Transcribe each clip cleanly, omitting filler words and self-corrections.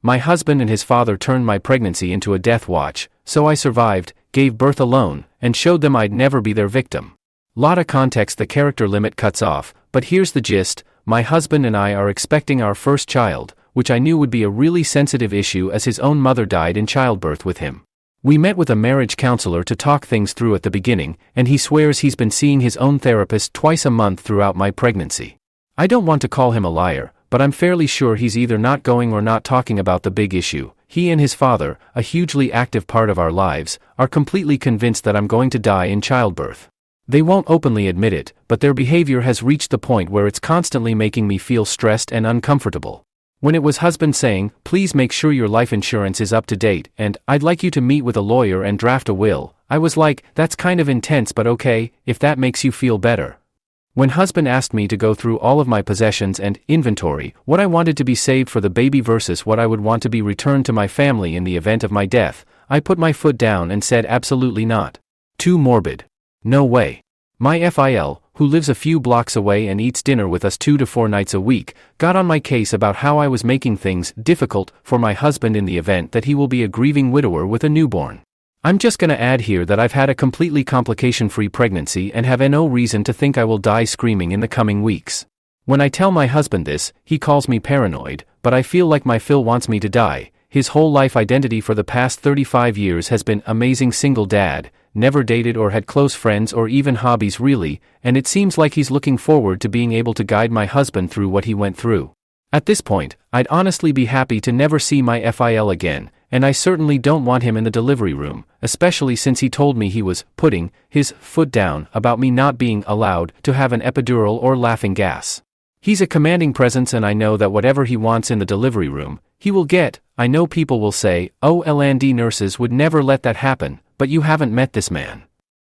My husband and his father turned my pregnancy into a death watch, so I survived, gave birth alone, and showed them I'd never be their victim. Lotta context the character limit cuts off, but here's the gist: my husband and I are expecting our first child, which I knew would be a really sensitive issue as his own mother died in childbirth with him. We met with a marriage counselor to talk things through at the beginning, and he swears he's been seeing his own therapist twice a month throughout my pregnancy. I don't want to call him a liar, but I'm fairly sure he's either not going or not talking about the big issue. He and his father, a hugely active part of our lives, are completely convinced that I'm going to die in childbirth. They won't openly admit it, but their behavior has reached the point where it's constantly making me feel stressed and uncomfortable. When it was husband saying, "Please make sure your life insurance is up to date," and "I'd like you to meet with a lawyer and draft a will," I was like, that's kind of intense, but okay, if that makes you feel better. When husband asked me to go through all of my possessions and inventory, what I wanted to be saved for the baby versus what I would want to be returned to my family in the event of my death, I put my foot down and said absolutely not. Too morbid. No way. My FIL, who lives a few blocks away and eats dinner with us 2 to 4 nights a week, got on my case about how I was making things difficult for my husband in the event that he will be a grieving widower with a newborn. I'm just gonna add here that I've had a completely complication-free pregnancy and have no reason to think I will die screaming in the coming weeks. When I tell my husband this, he calls me paranoid, but I feel like my Phil wants me to die. His whole life identity for the past 35 years has been amazing single dad, never dated or had close friends or even hobbies really, and it seems like he's looking forward to being able to guide my husband through what he went through. At this point, I'd honestly be happy to never see my FIL again, and I certainly don't want him in the delivery room, especially since he told me he was putting his foot down about me not being allowed to have an epidural or laughing gas. He's a commanding presence, and I know that whatever he wants in the delivery room, he will get. I know people will say, "Oh, L&D nurses would never let that happen," but you haven't met this man.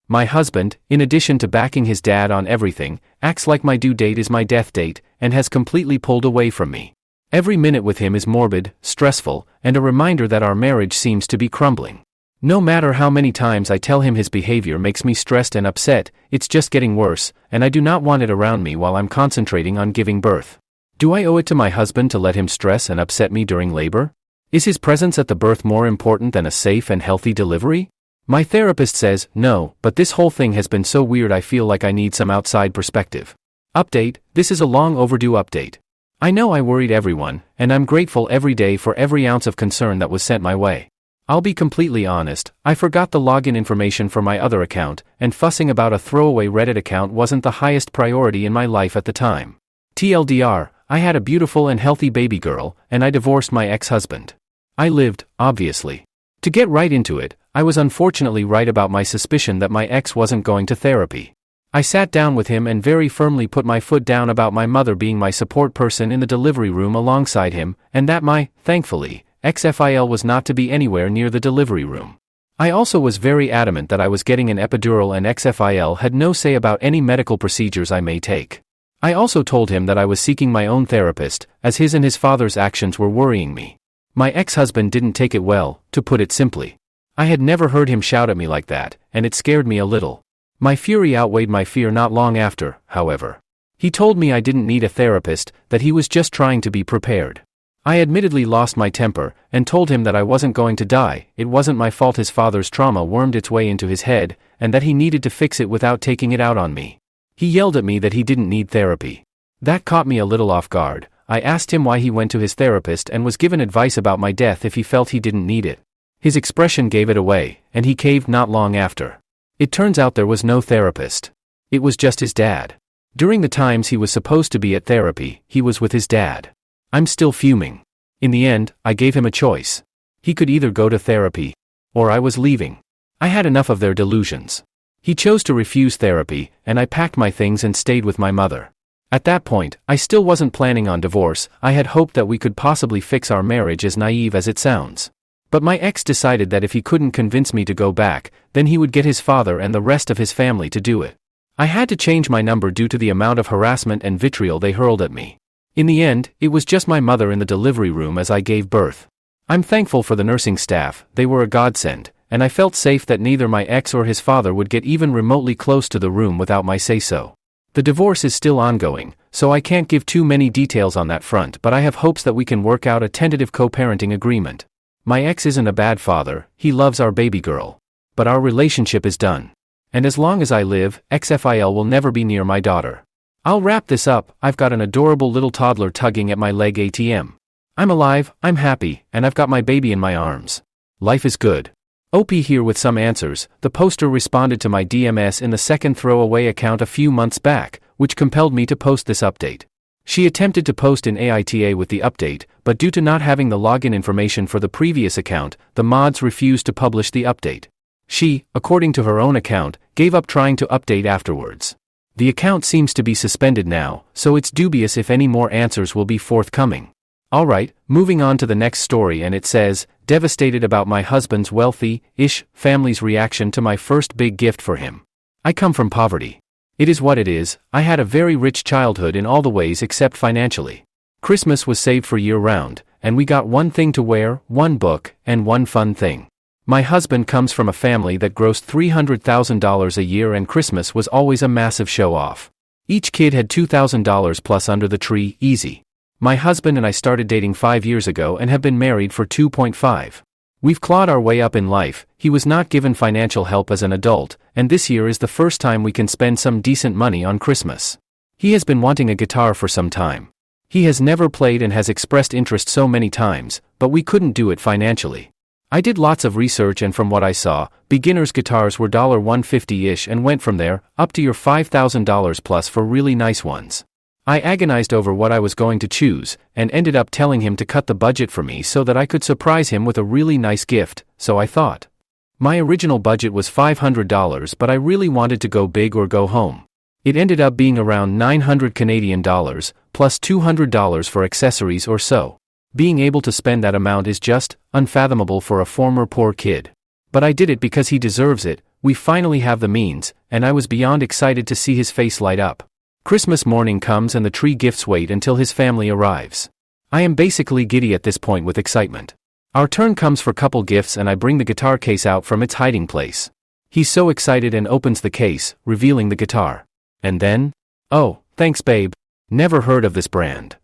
My husband, in addition to backing his dad on everything, acts like my due date is my death date, and has completely pulled away from me. Every minute with him is morbid, stressful, and a reminder that our marriage seems to be crumbling. No matter how many times I tell him his behavior makes me stressed and upset, it's just getting worse, and I do not want it around me while I'm concentrating on giving birth. Do I owe it to my husband to let him stress and upset me during labor? Is his presence at the birth more important than a safe and healthy delivery? My therapist says, no, but this whole thing has been so weird I feel like I need some outside perspective. Update: this is a long overdue update. I know I worried everyone, and I'm grateful every day for every ounce of concern that was sent my way. I'll be completely honest, I forgot the login information for my other account, and fussing about a throwaway Reddit account wasn't the highest priority in my life at the time. TLDR, I had a beautiful and healthy baby girl, and I divorced my ex-husband. I lived, obviously. To get right into it, I was unfortunately right about my suspicion that my ex wasn't going to therapy. I sat down with him and very firmly put my foot down about my mother being my support person in the delivery room alongside him, and that my, thankfully, ex-FIL was not to be anywhere near the delivery room. I also was very adamant that I was getting an epidural and ex-FIL had no say about any medical procedures I may take. I also told him that I was seeking my own therapist, as his and his father's actions were worrying me. My ex-husband didn't take it well, to put it simply. I had never heard him shout at me like that, and it scared me a little. My fury outweighed my fear not long after, however. He told me I didn't need a therapist, that he was just trying to be prepared. I admittedly lost my temper, and told him that I wasn't going to die, it wasn't my fault his father's trauma wormed its way into his head, and that he needed to fix it without taking it out on me. He yelled at me that he didn't need therapy. That caught me a little off guard. I asked him why he went to his therapist and was given advice about my death if he felt he didn't need it. His expression gave it away, and he caved not long after. It turns out there was no therapist. It was just his dad. During the times he was supposed to be at therapy, he was with his dad. I'm still fuming. In the end, I gave him a choice. He could either go to therapy, or I was leaving. I had enough of their delusions. He chose to refuse therapy, and I packed my things and stayed with my mother. At that point, I still wasn't planning on divorce. I had hoped that we could possibly fix our marriage, as naive as it sounds. But my ex decided that if he couldn't convince me to go back, then he would get his father and the rest of his family to do it. I had to change my number due to the amount of harassment and vitriol they hurled at me. In the end, it was just my mother in the delivery room as I gave birth. I'm thankful for the nursing staff, they were a godsend, and I felt safe that neither my ex or his father would get even remotely close to the room without my say-so. The divorce is still ongoing, so I can't give too many details on that front, but I have hopes that we can work out a tentative co-parenting agreement. My ex isn't a bad father, he loves our baby girl. But our relationship is done. And as long as I live, XFIL will never be near my daughter. I'll wrap this up. I've got an adorable little toddler tugging at my leg ATM. I'm alive, I'm happy, and I've got my baby in my arms. Life is good. OP here with some answers. The poster responded to my DMS in the second throwaway account a few months back, which compelled me to post this update. She attempted to post in AITA with the update, but due to not having the login information for the previous account, the mods refused to publish the update. She, according to her own account, gave up trying to update afterwards. The account seems to be suspended now, so it's dubious if any more answers will be forthcoming. Alright, moving on to the next story, and it says, devastated about my husband's wealthy-ish family's reaction to my first big gift for him. I come from poverty. It is what it is. I had a very rich childhood in all the ways except financially. Christmas was saved for year-round, and we got one thing to wear, one book, and one fun thing. My husband comes from a family that grossed $300,000 a year, and Christmas was always a massive show-off. Each kid had $2,000 plus under the tree, easy. My husband and I started dating 5 years ago and have been married for 2.5. We've clawed our way up in life. He was not given financial help as an adult, and this year is the first time we can spend some decent money on Christmas. He has been wanting a guitar for some time. He has never played and has expressed interest so many times, but we couldn't do it financially. I did lots of research, and from what I saw, beginners guitars were $150-ish and went from there, up to your $5,000 plus for really nice ones. I agonized over what I was going to choose, and ended up telling him to cut the budget for me so that I could surprise him with a really nice gift, so I thought. My original budget was $500, but I really wanted to go big or go home. It ended up being around $900 Canadian dollars, plus $200 for accessories or so. Being able to spend that amount is just unfathomable for a former poor kid. But I did it because he deserves it. We finally have the means, and I was beyond excited to see his face light up. Christmas morning comes and the tree gifts wait until his family arrives. I am basically giddy at this point with excitement. Our turn comes for couple gifts, and I bring the guitar case out from its hiding place. He's so excited and opens the case, revealing the guitar. And then, oh, thanks babe. Never heard of this brand.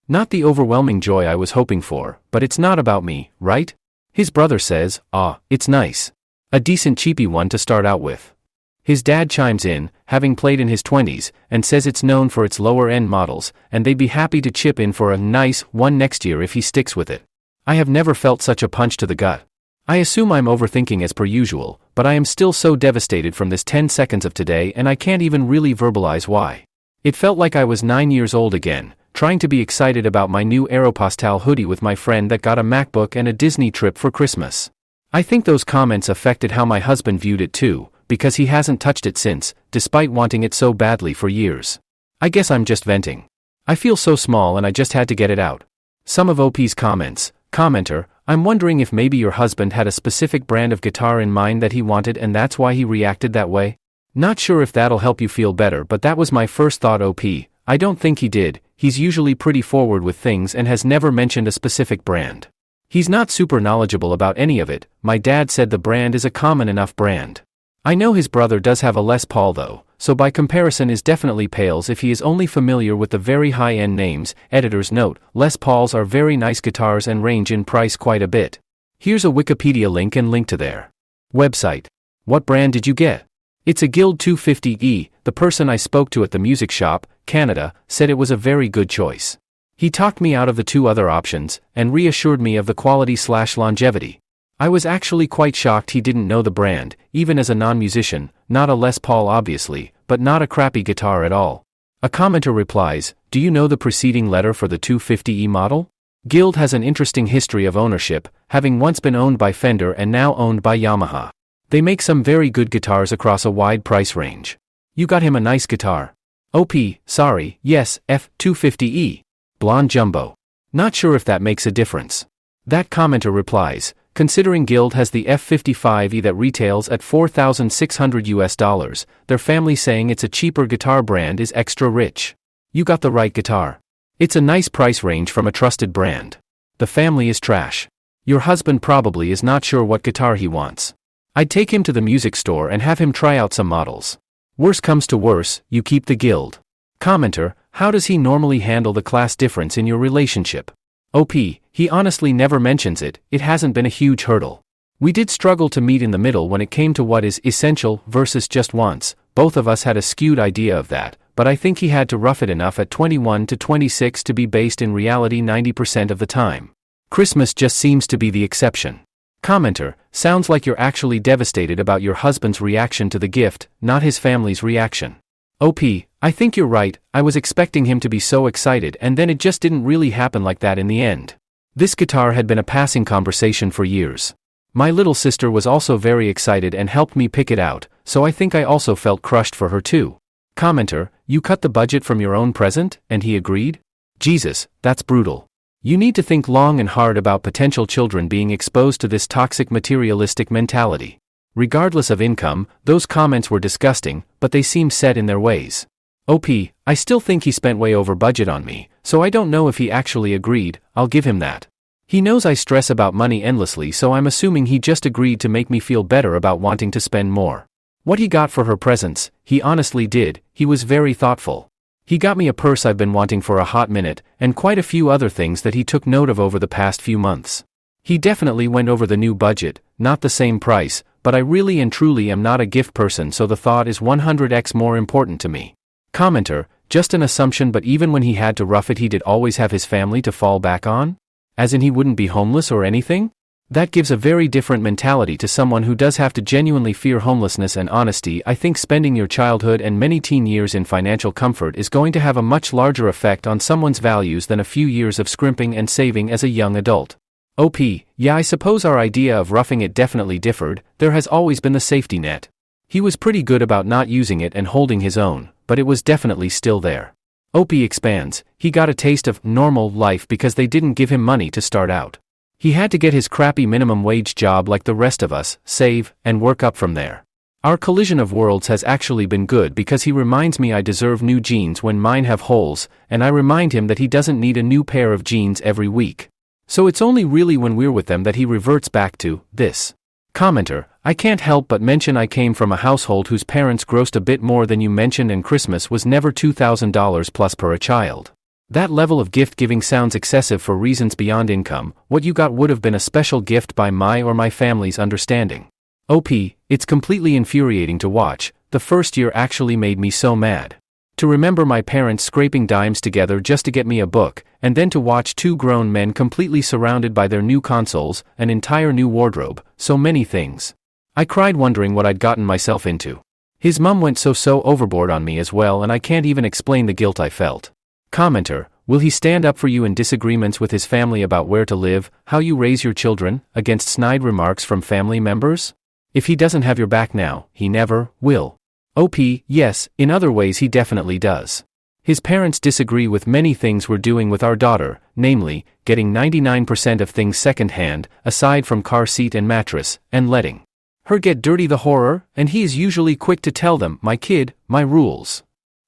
Not the overwhelming joy I was hoping for, but it's not about me, right? His brother says, it's nice. A decent cheapy one to start out with. His dad chimes in, having played in his 20s, and says it's known for its lower-end models, and they'd be happy to chip in for a nice one next year if he sticks with it. I have never felt such a punch to the gut. I assume I'm overthinking as per usual, but I am still so devastated from this 10 seconds of today, and I can't even really verbalize why. It felt like I was 9 years old again, trying to be excited about my new Aeropostale hoodie with my friend that got a MacBook and a Disney trip for Christmas. I think those comments affected how my husband viewed it too, because he hasn't touched it since, despite wanting it so badly for years. I guess I'm just venting. I feel so small and I just had to get it out. Some of OP's comments. Commenter, I'm wondering if maybe your husband had a specific brand of guitar in mind that he wanted and that's why he reacted that way? Not sure if that'll help you feel better, but that was my first thought. OP, I don't think he did. He's usually pretty forward with things and has never mentioned a specific brand. He's not super knowledgeable about any of it. My dad said the brand is a common enough brand. I know his brother does have a Les Paul though, so by comparison is definitely pales if he is only familiar with the very high-end names. Editor's note, Les Pauls are very nice guitars and range in price quite a bit. Here's a Wikipedia link and link to their website. What brand did you get? It's a Guild 250E. The person I spoke to at the music shop, Canada, said it was a very good choice. He talked me out of the two other options, and reassured me of the quality/longevity. I was actually quite shocked he didn't know the brand, even as a non-musician. Not a Les Paul obviously, but not a crappy guitar at all. A commenter replies, do you know the preceding letter for the 250E model? Guild has an interesting history of ownership, having once been owned by Fender and now owned by Yamaha. They make some very good guitars across a wide price range. You got him a nice guitar. OP, sorry, yes, F250E. Blonde Jumbo. Not sure if that makes a difference. That commenter replies, considering Guild has the F55E that retails at $4,600, their family saying it's a cheaper guitar brand is extra rich. You got the right guitar. It's a nice price range from a trusted brand. The family is trash. Your husband probably is not sure what guitar he wants. I'd take him to the music store and have him try out some models. Worse comes to worse, you keep the Guild. Commenter, how does he normally handle the class difference in your relationship? OP, he honestly never mentions it, it hasn't been a huge hurdle. We did struggle to meet in the middle when it came to what is essential versus just wants. Both of us had a skewed idea of that, but I think he had to rough it enough at 21 to 26 to be based in reality 90% of the time. Christmas just seems to be the exception. Commenter, sounds like you're actually devastated about your husband's reaction to the gift, not his family's reaction. OP, I think you're right, I was expecting him to be so excited and then it just didn't really happen like that in the end. This guitar had been a passing conversation for years. My little sister was also very excited and helped me pick it out, so I think I also felt crushed for her too. Commenter, you cut the budget from your own present, and he agreed? Jesus, that's brutal. You need to think long and hard about potential children being exposed to this toxic materialistic mentality. Regardless of income, those comments were disgusting, but they seem set in their ways. OP, I still think he spent way over budget on me, so I don't know if he actually agreed, I'll give him that. He knows I stress about money endlessly, so I'm assuming he just agreed to make me feel better about wanting to spend more. What he got for her presents, he honestly did, he was very thoughtful. He got me a purse I've been wanting for a hot minute, and quite a few other things that he took note of over the past few months. He definitely went over the new budget, not the same price, but I really and truly am not a gift person, so the thought is 100x more important to me. Commenter, just an assumption, but even when he had to rough it, he did always have his family to fall back on? As in he wouldn't be homeless or anything? That gives a very different mentality to someone who does have to genuinely fear homelessness and honesty. I think spending your childhood and many teen years in financial comfort is going to have a much larger effect on someone's values than a few years of scrimping and saving as a young adult. OP, yeah, I suppose our idea of roughing it definitely differed. There has always been the safety net. He was pretty good about not using it and holding his own, but it was definitely still there. OP expands, he got a taste of normal life because they didn't give him money to start out. He had to get his crappy minimum wage job like the rest of us, save, and work up from there. Our collision of worlds has actually been good because he reminds me I deserve new jeans when mine have holes, and I remind him that he doesn't need a new pair of jeans every week. So it's only really when we're with them that he reverts back to this. Commenter, I can't help but mention I came from a household whose parents grossed a bit more than you mentioned, and Christmas was never $2,000 plus per a child. That level of gift giving sounds excessive for reasons beyond income. What you got would have been a special gift by my or my family's understanding. OP, it's completely infuriating to watch. The first year actually made me so mad. To remember my parents scraping dimes together just to get me a book, and then to watch two grown men completely surrounded by their new consoles, an entire new wardrobe, so many things. I cried wondering what I'd gotten myself into. His mum went so overboard on me as well, and I can't even explain the guilt I felt. Commenter, will he stand up for you in disagreements with his family about where to live, how you raise your children, against snide remarks from family members? If he doesn't have your back now, he never will. OP, yes, in other ways he definitely does. His parents disagree with many things we're doing with our daughter, namely, getting 99% of things second-hand, aside from car seat and mattress, and letting her get dirty the horror, and he is usually quick to tell them, my kid, my rules.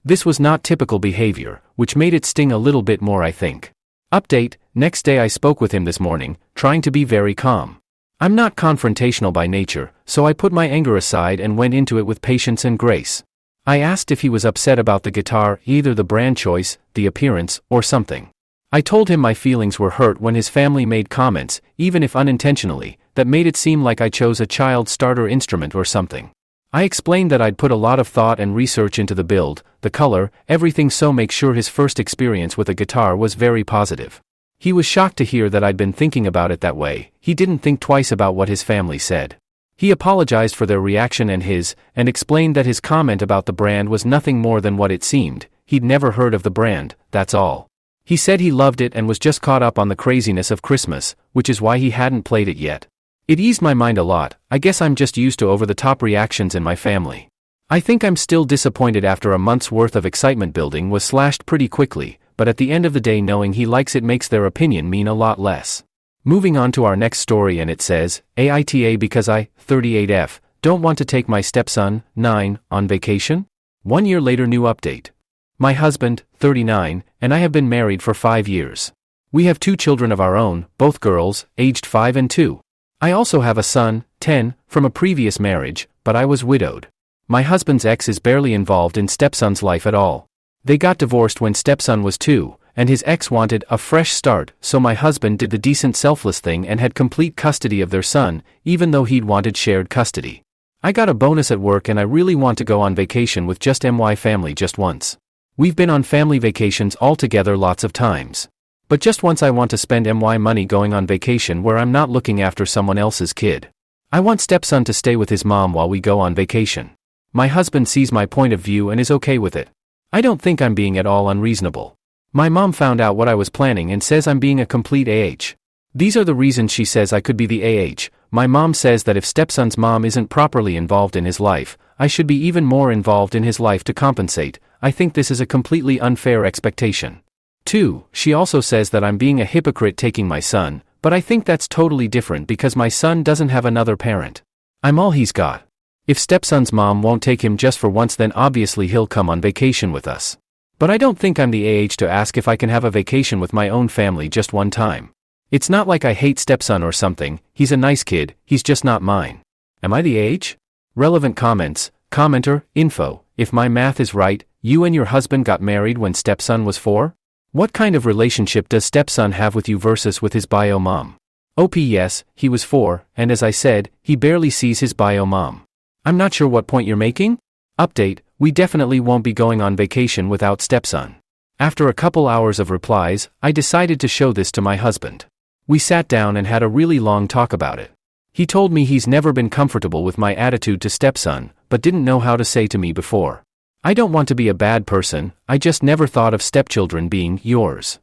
This was not typical behavior, which made it sting a little bit more, I think. Update, next day I spoke with him this morning, trying to be very calm. I'm not confrontational by nature, so I put my anger aside and went into it with patience and grace. I asked if he was upset about the guitar, either the brand choice, the appearance, or something. I told him my feelings were hurt when his family made comments, even if unintentionally, that made it seem like I chose a child starter instrument or something. I explained that I'd put a lot of thought and research into the build, the color, everything, so make sure his first experience with a guitar was very positive. He was shocked to hear that I'd been thinking about it that way. He didn't think twice about what his family said. He apologized for their reaction and explained that his comment about the brand was nothing more than what it seemed. He'd never heard of the brand, that's all. He said he loved it and was just caught up on the craziness of Christmas, which is why he hadn't played it yet. It eased my mind a lot. I guess I'm just used to over-the-top reactions in my family. I think I'm still disappointed after a month's worth of excitement building was slashed pretty quickly, but at the end of the day knowing he likes it makes their opinion mean a lot less. Moving on to our next story, and it says, AITA because I, 38F, don't want to take my stepson, 9, on vacation? 1 year later, new update. My husband, 39, and I have been married for 5 years. We have 2 children of our own, both girls, aged 5 and 2. I also have a son, 10, from a previous marriage, but I was widowed. My husband's ex is barely involved in stepson's life at all. They got divorced when stepson was 2, and his ex wanted a fresh start, so my husband did the decent selfless thing and had complete custody of their son, even though he'd wanted shared custody. I got a bonus at work and I really want to go on vacation with just my family just once. We've been on family vacations all together lots of times. But just once I want to spend my money going on vacation where I'm not looking after someone else's kid. I want stepson to stay with his mom while we go on vacation. My husband sees my point of view and is okay with it. I don't think I'm being at all unreasonable. My mom found out what I was planning and says I'm being a complete AH. These are the reasons she says I could be the AH. My mom says that if stepson's mom isn't properly involved in his life, I should be even more involved in his life to compensate. I think this is a completely unfair expectation. 2. She also says that I'm being a hypocrite taking my son, but I think that's totally different because my son doesn't have another parent. I'm all he's got. If stepson's mom won't take him just for once, then obviously he'll come on vacation with us. But I don't think I'm the AH to ask if I can have a vacation with my own family just one time. It's not like I hate stepson or something, he's a nice kid, he's just not mine. Am I the AH? Relevant comments. Commenter, info, if my math is right, you and your husband got married when stepson was 4? What kind of relationship does stepson have with you versus with his bio mom? OP yes, he was 4, and as I said, he barely sees his bio mom. I'm not sure what point you're making? Update, we definitely won't be going on vacation without stepson. After a couple hours of replies, I decided to show this to my husband. We sat down and had a really long talk about it. He told me he's never been comfortable with my attitude to stepson, but didn't know how to say to me before. I don't want to be a bad person, I just never thought of stepchildren being yours.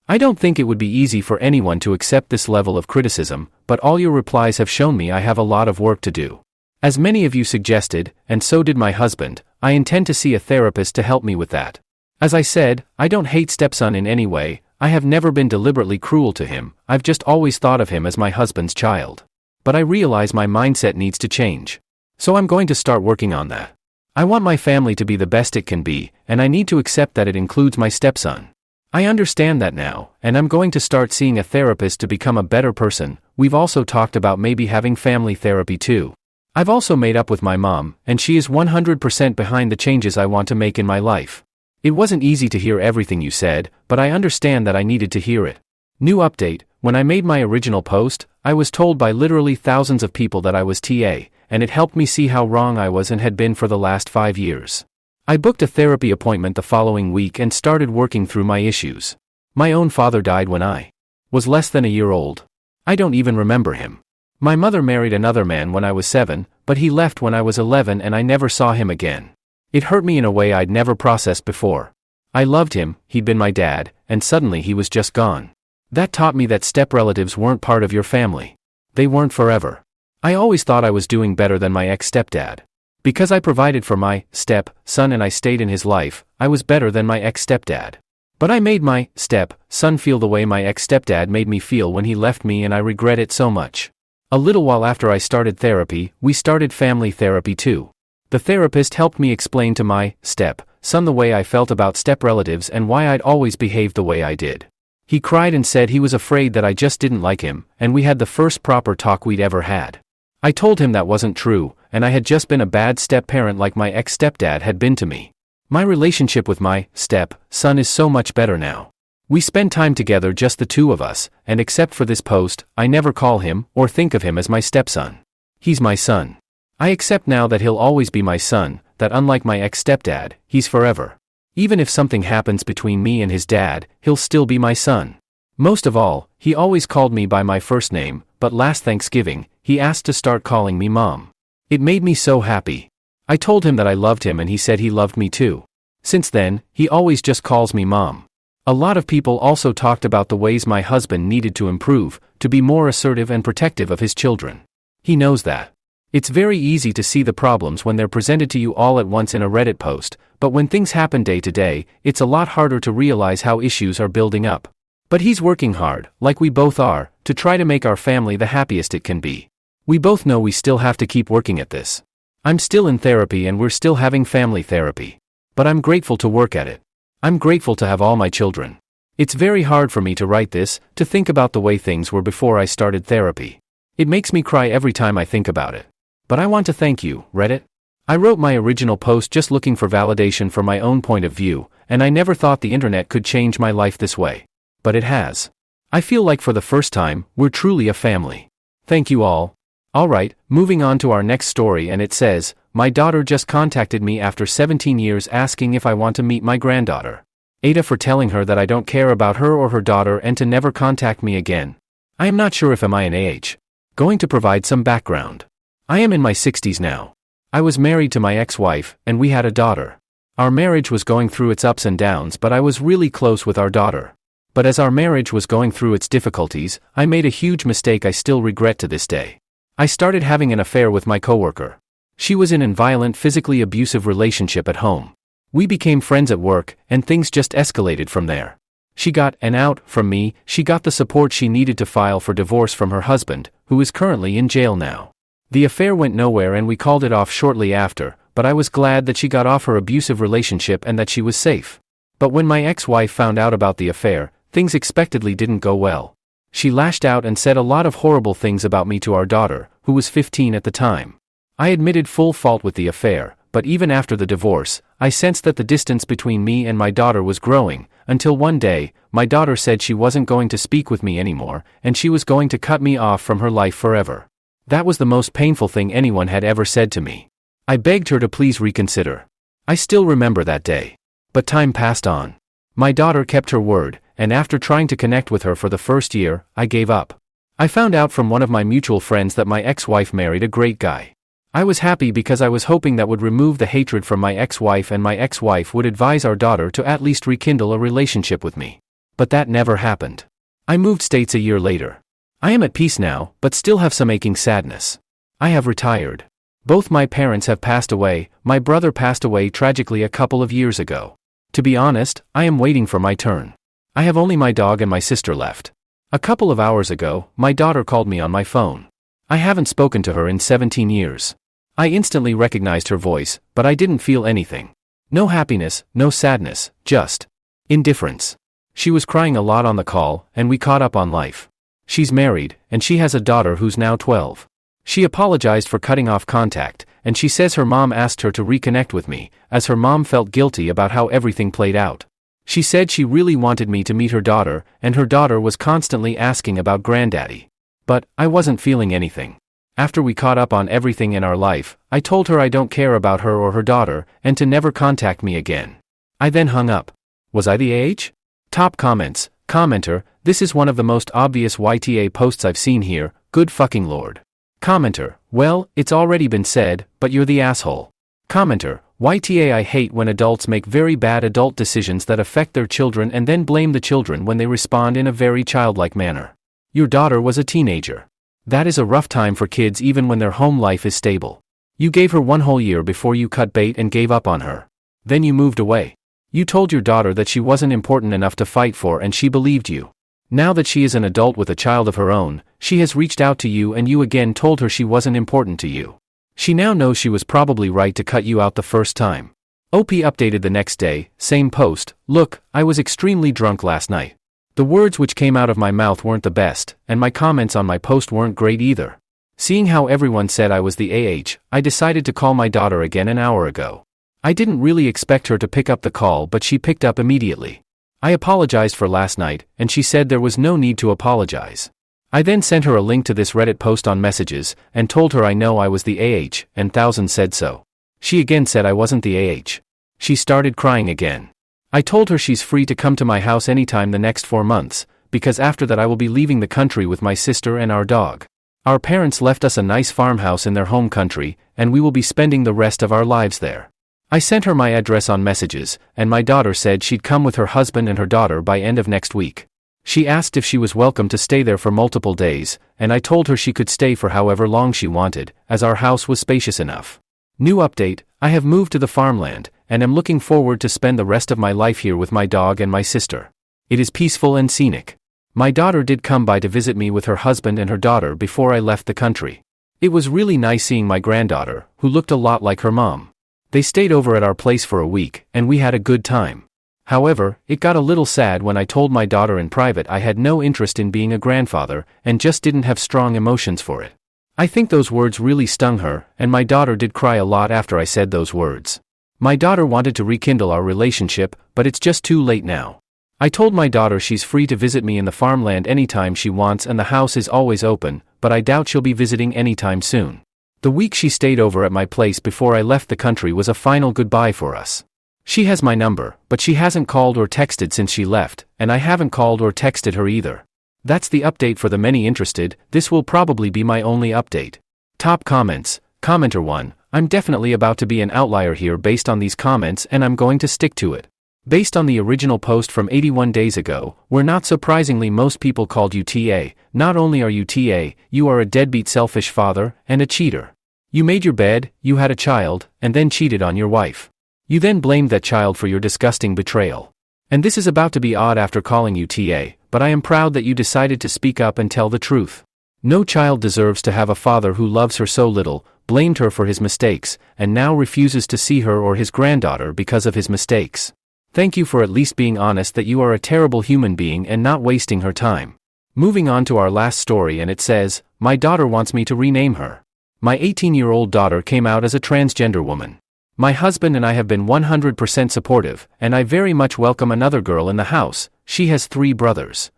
I don't think it would be easy for anyone to accept this level of criticism, but all your replies have shown me I have a lot of work to do. As many of you suggested, and so did my husband, I intend to see a therapist to help me with that. As I said, I don't hate stepson in any way, I have never been deliberately cruel to him, I've just always thought of him as my husband's child. But I realize my mindset needs to change. So I'm going to start working on that. I want my family to be the best it can be, and I need to accept that it includes my stepson. I understand that now, and I'm going to start seeing a therapist to become a better person. We've also talked about maybe having family therapy too. I've also made up with my mom, and she is 100% behind the changes I want to make in my life. It wasn't easy to hear everything you said, but I understand that I needed to hear it. New update, when I made my original post, I was told by literally thousands of people that I was TA, and it helped me see how wrong I was and had been for the last 5 years. I booked a therapy appointment the following week and started working through my issues. My own father died when I was less than a year old. I don't even remember him. My mother married another man when I was 7, but he left when I was 11 and I never saw him again. It hurt me in a way I'd never processed before. I loved him, he'd been my dad, and suddenly he was just gone. That taught me that step-relatives weren't part of your family. They weren't forever. I always thought I was doing better than my ex-stepdad. Because I provided for my step-son and I stayed in his life, I was better than my ex-stepdad. But I made my step-son feel the way my ex-stepdad made me feel when he left me, and I regret it so much. A little while after I started therapy, we started family therapy too. The therapist helped me explain to my step-son the way I felt about step-relatives and why I'd always behaved the way I did. He cried and said he was afraid that I just didn't like him, and we had the first proper talk we'd ever had. I told him that wasn't true, and I had just been a bad step-parent like my ex-stepdad had been to me. My relationship with my step-son is so much better now. We spend time together, just the two of us, and except for this post, I never call him or think of him as my stepson. He's my son. I accept now that he'll always be my son, that unlike my ex-stepdad, he's forever. Even if something happens between me and his dad, he'll still be my son. Most of all, he always called me by my first name, but last Thanksgiving, he asked to start calling me Mom. It made me so happy. I told him that I loved him and he said he loved me too. Since then, he always just calls me Mom. A lot of people also talked about the ways my husband needed to improve, to be more assertive and protective of his children. He knows that. It's very easy to see the problems when they're presented to you all at once in a Reddit post, but when things happen day to day, it's a lot harder to realize how issues are building up. But he's working hard, like we both are, to try to make our family the happiest it can be. We both know we still have to keep working at this. I'm still in therapy and we're still having family therapy. But I'm grateful to work at it. I'm grateful to have all my children. It's very hard for me to write this, to think about the way things were before I started therapy. It makes me cry every time I think about it. But I want to thank you, Reddit. I wrote my original post just looking for validation for my own point of view, and I never thought the internet could change my life this way. But it has. I feel like for the first time, we're truly a family. Thank you all. Alright, moving on to our next story, and it says, my daughter just contacted me after 17 years asking if I want to meet my granddaughter. Ada for telling her that I don't care about her or her daughter and to never contact me again. I am not sure if am I an AH. Going to provide some background. I am in my 60s now. I was married to my ex-wife, and we had a daughter. Our marriage was going through its ups and downs, but I was really close with our daughter. But as our marriage was going through its difficulties, I made a huge mistake I still regret to this day. I started having an affair with my coworker. She was in a violent, physically abusive relationship at home. We became friends at work, and things just escalated from there. She got an out from me. She got the support she needed to file for divorce from her husband, who is currently in jail now. The affair went nowhere and we called it off shortly after, but I was glad that she got off her abusive relationship and that she was safe. But when my ex-wife found out about the affair, things expectedly didn't go well. She lashed out and said a lot of horrible things about me to our daughter, who was 15 at the time. I admitted full fault with the affair, but even after the divorce, I sensed that the distance between me and my daughter was growing, until one day, my daughter said she wasn't going to speak with me anymore, and she was going to cut me off from her life forever. That was the most painful thing anyone had ever said to me. I begged her to please reconsider. I still remember that day. But time passed on. My daughter kept her word, and after trying to connect with her for the first year, I gave up. I found out from one of my mutual friends that my ex-wife married a great guy. I was happy because I was hoping that would remove the hatred from my ex-wife and my ex-wife would advise our daughter to at least rekindle a relationship with me. But that never happened. I moved states a year later. I am at peace now, but still have some aching sadness. I have retired. Both my parents have passed away. My brother passed away tragically a couple of years ago. To be honest, I am waiting for my turn. I have only my dog and my sister left. A couple of hours ago, my daughter called me on my phone. I haven't spoken to her in 17 years. I instantly recognized her voice, but I didn't feel anything. No happiness, no sadness, just indifference. She was crying a lot on the call, and we caught up on life. She's married, and she has a daughter who's now 12. She apologized for cutting off contact, and she says her mom asked her to reconnect with me, as her mom felt guilty about how everything played out. She said she really wanted me to meet her daughter, and her daughter was constantly asking about granddaddy. But I wasn't feeling anything. After we caught up on everything in our life, I told her I don't care about her or her daughter, and to never contact me again. I then hung up. Was I the AH? Top comments. Commenter, this is one of the most obvious YTA posts I've seen here, good fucking lord. Commenter, well, it's already been said, but you're the asshole. Commenter, YTA, I hate when adults make very bad adult decisions that affect their children and then blame the children when they respond in a very childlike manner. Your daughter was a teenager. That is a rough time for kids even when their home life is stable. You gave her one whole year before you cut bait and gave up on her. Then you moved away. You told your daughter that she wasn't important enough to fight for and she believed you. Now that she is an adult with a child of her own, she has reached out to you and you again told her she wasn't important to you. She now knows she was probably right to cut you out the first time. OP updated the next day, same post, look, I was extremely drunk last night. The words which came out of my mouth weren't the best, and my comments on my post weren't great either. Seeing how everyone said I was the AH, I decided to call my daughter again an hour ago. I didn't really expect her to pick up the call, but she picked up immediately. I apologized for last night, and she said there was no need to apologize. I then sent her a link to this Reddit post on messages, and told her I know I was the AH, and thousands said so. She again said I wasn't the AH. She started crying again. I told her she's free to come to my house anytime the next 4 months, because after that I will be leaving the country with my sister and our dog. Our parents left us a nice farmhouse in their home country, and we will be spending the rest of our lives there. I sent her my address on messages, and my daughter said she'd come with her husband and her daughter by end of next week. She asked if she was welcome to stay there for multiple days, and I told her she could stay for however long she wanted, as our house was spacious enough. New update, I have moved to the farmland, and am looking forward to spend the rest of my life here with my dog and my sister. It is peaceful and scenic. My daughter did come by to visit me with her husband and her daughter before I left the country. It was really nice seeing my granddaughter, who looked a lot like her mom. They stayed over at our place for a week, and we had a good time. However, it got a little sad when I told my daughter in private I had no interest in being a grandfather, and just didn't have strong emotions for it. I think those words really stung her, and my daughter did cry a lot after I said those words. My daughter wanted to rekindle our relationship, but it's just too late now. I told my daughter she's free to visit me in the farmland anytime she wants and the house is always open, but I doubt she'll be visiting anytime soon. The week she stayed over at my place before I left the country was a final goodbye for us. She has my number, but she hasn't called or texted since she left, and I haven't called or texted her either. That's the update for the many interested. This will probably be my only update. Top comments. Commenter 1. I'm definitely about to be an outlier here based on these comments and I'm going to stick to it. Based on the original post from 81 days ago, where not surprisingly most people called you TA, not only are you TA, you are a deadbeat selfish father, and a cheater. You made your bed, you had a child, and then cheated on your wife. You then blamed that child for your disgusting betrayal. And this is about to be odd after calling you TA, but I am proud that you decided to speak up and tell the truth. No child deserves to have a father who loves her so little, blamed her for his mistakes, and now refuses to see her or his granddaughter because of his mistakes. Thank you for at least being honest that you are a terrible human being and not wasting her time. Moving on to our last story, and it says, my daughter wants me to rename her. My 18-year-old daughter came out as a transgender woman. My husband and I have been 100% supportive, and I very much welcome another girl in the house. She has 3 brothers.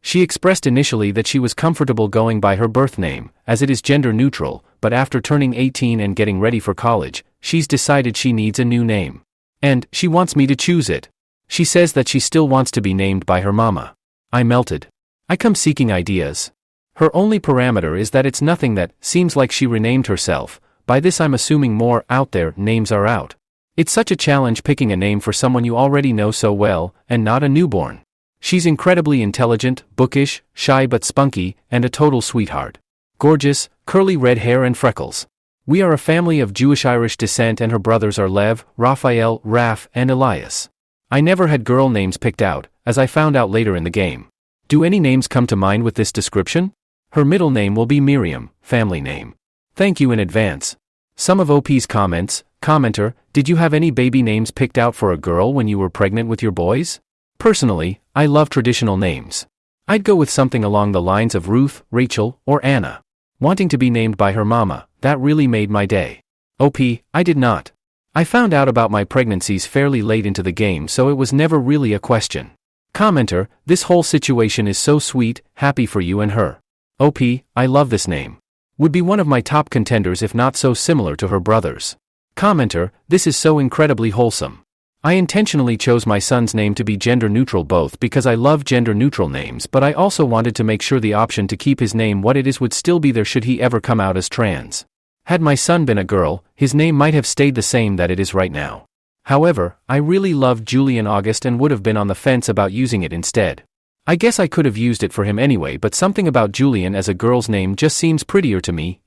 She expressed initially that she was comfortable going by her birth name, as it is gender neutral, but after turning 18 and getting ready for college, she's decided she needs a new name. And she wants me to choose it. She says that she still wants to be named by her mama. I melted. I come seeking ideas. Her only parameter is that it's nothing that seems like she renamed herself. By this I'm assuming more out there names are out. It's such a challenge picking a name for someone you already know so well, and not a newborn. She's incredibly intelligent, bookish, shy but spunky, and a total sweetheart. Gorgeous, curly red hair and freckles. We are a family of Jewish-Irish descent and her brothers are Lev, Raphael, Raph, and Elias. I never had girl names picked out, as I found out later in the game. Do any names come to mind with this description? Her middle name will be Miriam, family name. Thank you in advance. Some of OP's comments. Commenter, did you have any baby names picked out for a girl when you were pregnant with your boys? Personally, I love traditional names. I'd go with something along the lines of Ruth, Rachel, or Anna. Wanting to be named by her mama, that really made my day. OP, I did not. I found out about my pregnancies fairly late into the game, so it was never really a question. Commenter, this whole situation is so sweet, happy for you and her. OP, I love this name. Would be one of my top contenders if not so similar to her brothers. Commenter, this is so incredibly wholesome. I intentionally chose my son's name to be gender neutral both because I love gender neutral names, but I also wanted to make sure the option to keep his name what it is would still be there should he ever come out as trans. Had my son been a girl, his name might have stayed the same that it is right now. However, I really loved Julian August and would have been on the fence about using it instead. I guess I could have used it for him anyway, but something about Julian as a girl's name just seems prettier to me.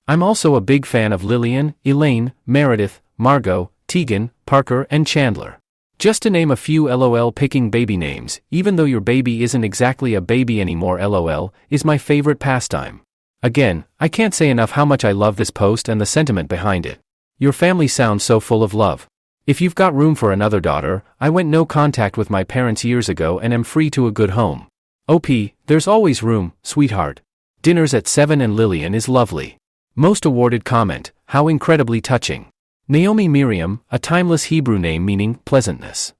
I'm also a big fan of Lillian, Elaine, Meredith, Margot, Tegan, Parker, and Chandler. Just to name a few. LOL. Picking baby names, even though your baby isn't exactly a baby anymore, LOL, is my favorite pastime. Again, I can't say enough how much I love this post and the sentiment behind it. Your family sounds so full of love. If you've got room for another daughter, I went no contact with my parents years ago and am free to a good home. OP, there's always room, sweetheart. Dinners at 7 and Lillian is lovely. Most awarded comment, how incredibly touching. Naomi Miriam, a timeless Hebrew name meaning pleasantness.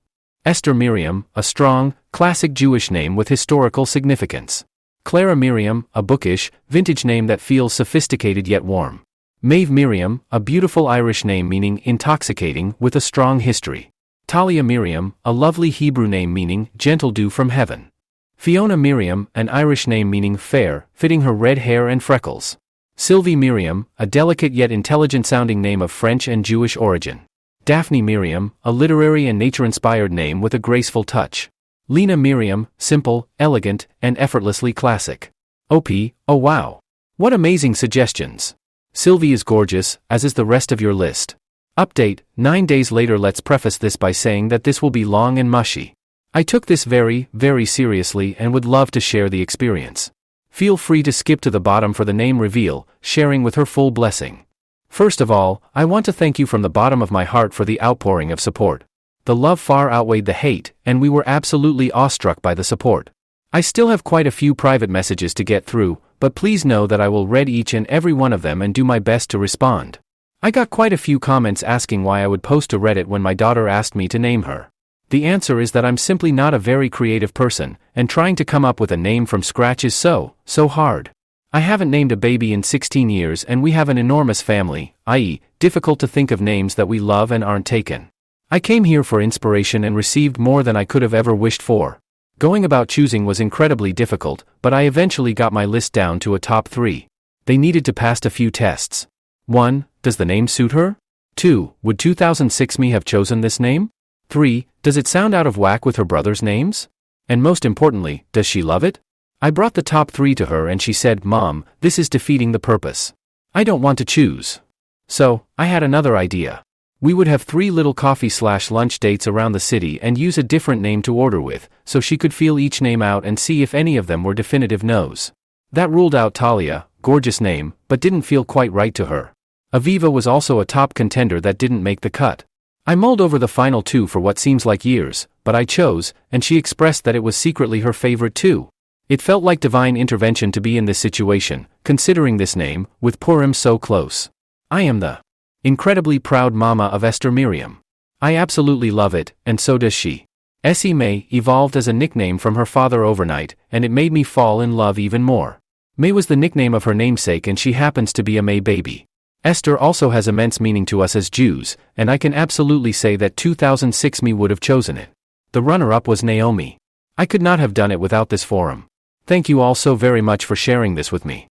Esther Miriam, a strong, classic Jewish name with historical significance. Clara Miriam, a bookish, vintage name that feels sophisticated yet warm. Maeve Miriam, a beautiful Irish name meaning intoxicating with a strong history. Talia Miriam, a lovely Hebrew name meaning gentle dew from heaven. Fiona Miriam, an Irish name meaning fair, fitting her red hair and freckles. Sylvie Miriam, a delicate yet intelligent-sounding name of French and Jewish origin. Daphne Miriam, a literary and nature-inspired name with a graceful touch. Lena Miriam, simple, elegant, and effortlessly classic. OP, oh wow. What amazing suggestions. Sylvie is gorgeous, as is the rest of your list. Update, 9 days later. Let's preface this by saying that this will be long and mushy. I took this very, very seriously and would love to share the experience. Feel free to skip to the bottom for the name reveal, sharing with her full blessing. First of all, I want to thank you from the bottom of my heart for the outpouring of support. The love far outweighed the hate, and we were absolutely awestruck by the support. I still have quite a few private messages to get through, but please know that I will read each and every one of them and do my best to respond. I got quite a few comments asking why I would post to Reddit when my daughter asked me to name her. The answer is that I'm simply not a very creative person, and trying to come up with a name from scratch is so hard. I haven't named a baby in 16 years and we have an enormous family, i.e., difficult to think of names that we love and aren't taken. I came here for inspiration and received more than I could have ever wished for. Going about choosing was incredibly difficult, but I eventually got my list down to a top 3. They needed to pass a few tests. 1. Does the name suit her? 2. Would 2006 me have chosen this name? 3. Does it sound out of whack with her brother's names? And most importantly, does she love it? I brought the top 3 to her and she said, "Mom, this is defeating the purpose. I don't want to choose." So, I had another idea. We would have 3 little coffee/lunch dates around the city and use a different name to order with, so she could feel each name out and see if any of them were definitive no's. That ruled out Talia, gorgeous name, but didn't feel quite right to her. Aviva was also a top contender that didn't make the cut. I mulled over the final 2 for what seems like years, but I chose, and she expressed that it was secretly her favorite too. It felt like divine intervention to be in this situation, considering this name, with Purim so close. I am the incredibly proud mama of Esther Miriam. I absolutely love it, and so does she. Essie May evolved as a nickname from her father overnight, and it made me fall in love even more. May was the nickname of her namesake and she happens to be a May baby. Esther also has immense meaning to us as Jews, and I can absolutely say that 2006 me would have chosen it. The runner-up was Naomi. I could not have done it without this forum. Thank you all so very much for sharing this with me.